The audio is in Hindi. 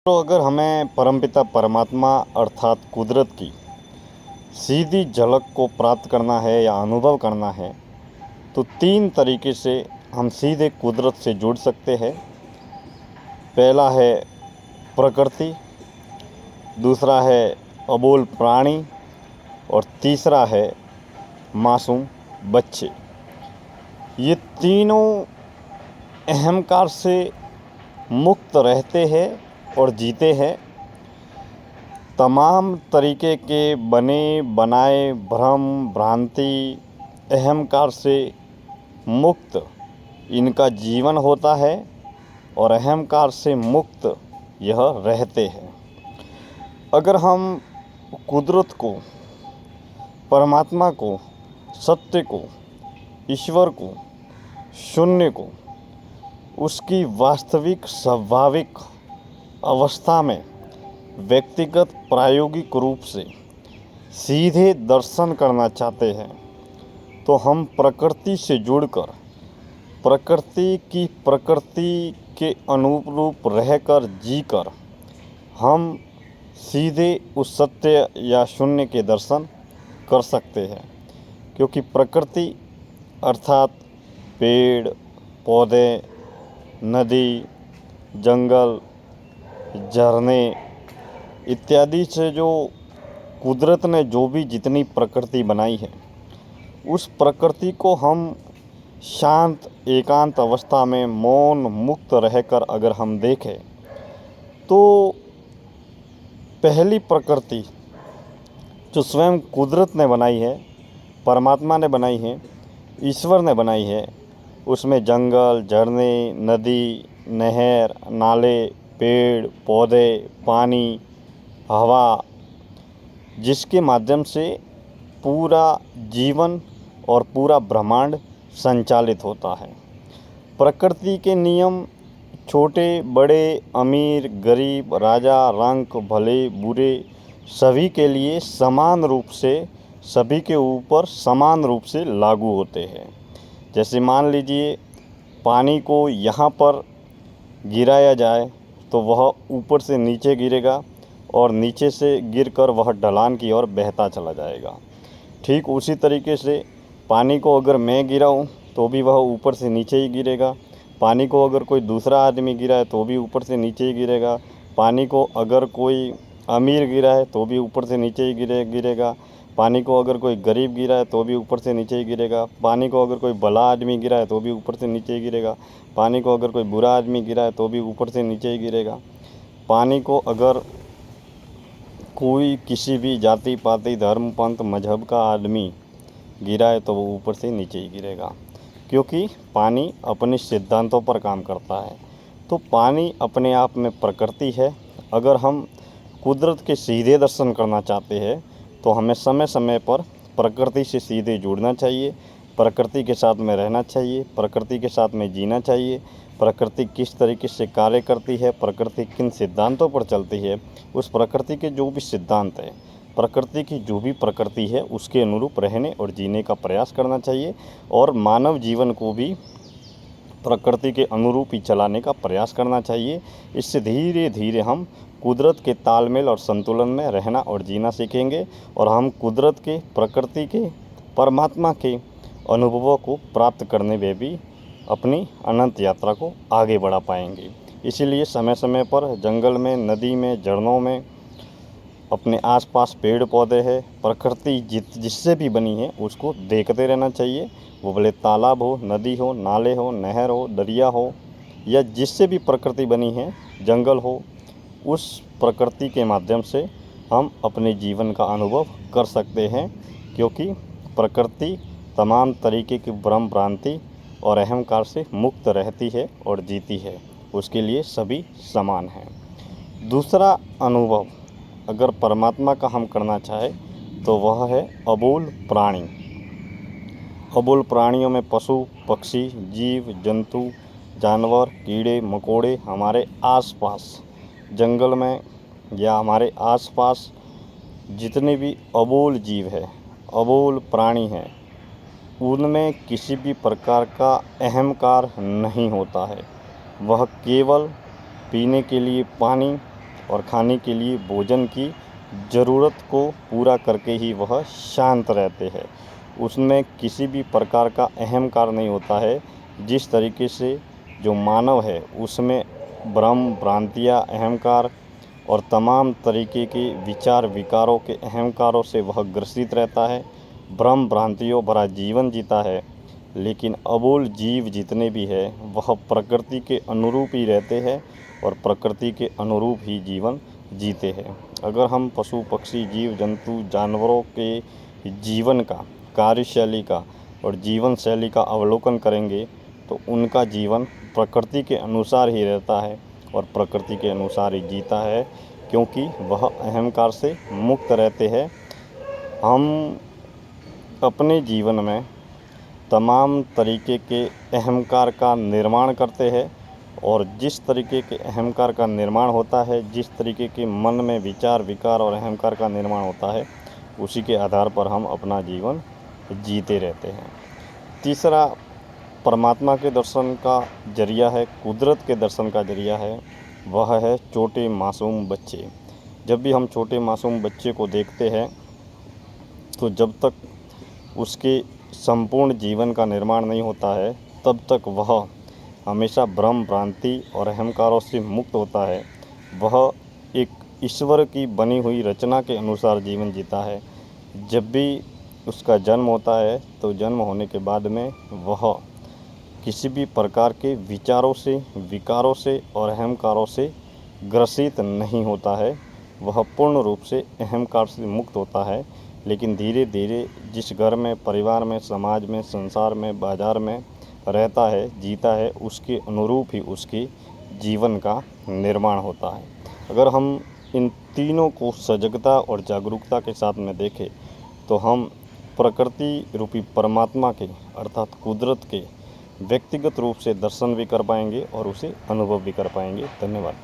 तो अगर हमें परमपिता परमात्मा अर्थात कुदरत की सीधी झलक को प्राप्त करना है या अनुभव करना है तो 3 तरीके से हम सीधे कुदरत से जुड़ सकते हैं। पहला है प्रकृति, दूसरा है अबोल प्राणी और तीसरा है मासूम बच्चे। ये तीनों अहंकार से मुक्त रहते हैं और जीते हैं। तमाम तरीके के बने बनाए भ्रम भ्रांति अहंकार से मुक्त इनका जीवन होता है और अहंकार से मुक्त यह रहते हैं। अगर हम कुदरत को, परमात्मा को, सत्य को, ईश्वर को, शून्य को उसकी वास्तविक स्वाभाविक अवस्था में व्यक्तिगत प्रायोगिक रूप से सीधे दर्शन करना चाहते हैं तो हम प्रकृति से जुड़कर प्रकृति के अनुरूप रहकर जीकर हम सीधे उस सत्य या शून्य के दर्शन कर सकते हैं। क्योंकि प्रकृति अर्थात पेड़ पौधे, नदी, जंगल, झरने इत्यादि से जो कुदरत ने जो भी जितनी प्रकृति बनाई है उस प्रकृति को हम शांत एकांत अवस्था में मौन मुक्त रहकर अगर हम देखें तो पहली प्रकृति जो स्वयं कुदरत ने बनाई है, परमात्मा ने बनाई है, ईश्वर ने बनाई है, उसमें जंगल, झरने, नदी, नहर, नाले, पेड़ पौधे, पानी, हवा, जिसके माध्यम से पूरा जीवन और पूरा ब्रह्मांड संचालित होता है। प्रकृति के नियम छोटे बड़े, अमीर गरीब, राजा रंक, भले बुरे सभी के लिए समान रूप से, सभी के ऊपर समान रूप से लागू होते हैं। जैसे मान लीजिए पानी को यहाँ पर गिराया जाए तो वह ऊपर से नीचे गिरेगा और नीचे से गिरकर वह ढलान की ओर बहता चला जाएगा। ठीक उसी तरीके से पानी को अगर मैं गिराऊं तो भी वह ऊपर से नीचे ही गिरेगा। पानी को अगर कोई दूसरा आदमी गिराए तो भी ऊपर से नीचे ही गिरेगा। पानी को अगर कोई अमीर गिराए तो भी ऊपर से नीचे ही गिरेगा। पानी को अगर कोई गरीब गिराए तो भी ऊपर से नीचे ही गिरेगा। पानी को अगर कोई भला आदमी गिराए तो भी ऊपर से नीचे ही गिरेगा। पानी को अगर कोई बुरा आदमी गिराए तो भी ऊपर से नीचे ही गिरेगा। पानी को अगर कोई किसी भी जाति पाति धर्म पंथ मजहब का आदमी गिराए तो वो ऊपर से नीचे ही गिरेगा। क्योंकि पानी अपने सिद्धांतों पर काम करता है। तो पानी अपने आप में प्रकृति है। अगर हम कुदरत के सीधे दर्शन करना चाहते हैं तो हमें समय समय पर प्रकृति से सीधे जुड़ना चाहिए, प्रकृति के साथ में रहना चाहिए, प्रकृति के साथ में जीना चाहिए। प्रकृति किस तरीके से कार्य करती है, प्रकृति किन सिद्धांतों पर चलती है, उस प्रकृति के जो भी सिद्धांत है, प्रकृति की जो भी प्रकृति है उसके अनुरूप रहने और जीने का प्रयास करना चाहिए और मानव जीवन को भी प्रकृति के अनुरूप ही चलाने का प्रयास करना चाहिए। इससे धीरे धीरे हम कुदरत के तालमेल और संतुलन में रहना और जीना सीखेंगे और हम कुदरत के, प्रकृति के, परमात्मा के अनुभवों को प्राप्त करने में भी अपनी अनंत यात्रा को आगे बढ़ा पाएंगे। इसीलिए समय समय पर जंगल में, नदी में, झरनों में, अपने आसपास पेड़ पौधे हैं, प्रकृति जिससे भी बनी है उसको देखते रहना चाहिए। वो भले तालाब हो, नदी हो, नाले हो, नहर हो, दरिया हो या जिससे भी प्रकृति बनी है, जंगल हो, उस प्रकृति के माध्यम से हम अपने जीवन का अनुभव कर सकते हैं। क्योंकि प्रकृति तमाम तरीके की भ्रम भ्रांति और अहंकार से मुक्त रहती है और जीती है। उसके लिए सभी समान हैं। दूसरा अनुभव अगर परमात्मा का हम करना चाहें तो वह है अबोल प्राणी। अबोल प्राणियों में पशु पक्षी, जीव जंतु, जानवर, कीड़े मकोड़े हमारे आसपास जंगल में या हमारे आसपास जितने भी अबोल जीव है, अबोल प्राणी हैं, उनमें किसी भी प्रकार का अहंकार नहीं होता है। वह केवल पीने के लिए पानी और खाने के लिए भोजन की ज़रूरत को पूरा करके ही वह शांत रहते हैं। उसमें किसी भी प्रकार का अहंकार नहीं होता है। जिस तरीके से जो मानव है उसमें भ्रम, भ्रांतियाँ, अहंकार और तमाम तरीके के विचार विकारों के अहंकारों से वह ग्रसित रहता है, भ्रम भ्रांतियों भरा जीवन जीता है। लेकिन अबोल जीव जितने भी हैं वह प्रकृति के अनुरूप ही रहते हैं और प्रकृति के अनुरूप ही जीवन जीते हैं। अगर हम पशु पक्षी जीव जंतु जानवरों के जीवन का, कार्यशैली का और जीवन शैली का अवलोकन करेंगे तो उनका जीवन प्रकृति के अनुसार ही रहता है और प्रकृति के अनुसार ही जीता है, क्योंकि वह अहंकार से मुक्त रहते हैं। हम अपने जीवन में तमाम तरीके के अहंकार का निर्माण करते हैं और जिस तरीके के अहंकार का निर्माण होता है, जिस तरीके के मन में विचार विकार और अहंकार का निर्माण होता है, उसी के आधार पर हम अपना जीवन जीते रहते हैं। तीसरा परमात्मा के दर्शन का जरिया है, कुदरत के दर्शन का जरिया है, वह है छोटे मासूम बच्चे। जब भी हम छोटे मासूम बच्चे को देखते हैं तो जब तक उसके संपूर्ण जीवन का निर्माण नहीं होता है तब तक वह हमेशा भ्रम भ्रांति और अहंकारों से मुक्त होता है। वह एक ईश्वर की बनी हुई रचना के अनुसार जीवन जीता है। जब भी उसका जन्म होता है तो जन्म होने के बाद में वह किसी भी प्रकार के विचारों से, विकारों से और अहंकारों से ग्रसित नहीं होता है। वह पूर्ण रूप से अहंकार से मुक्त होता है। लेकिन धीरे धीरे जिस घर में, परिवार में, समाज में, संसार में, बाज़ार में रहता है, जीता है, उसके अनुरूप ही उसके जीवन का निर्माण होता है। अगर हम इन तीनों को सजगता और जागरूकता के साथ में देखें तो हम प्रकृति रूपी परमात्मा के अर्थात कुदरत के व्यक्तिगत रूप से दर्शन भी कर पाएंगे और उसे अनुभव भी कर पाएंगे। धन्यवाद।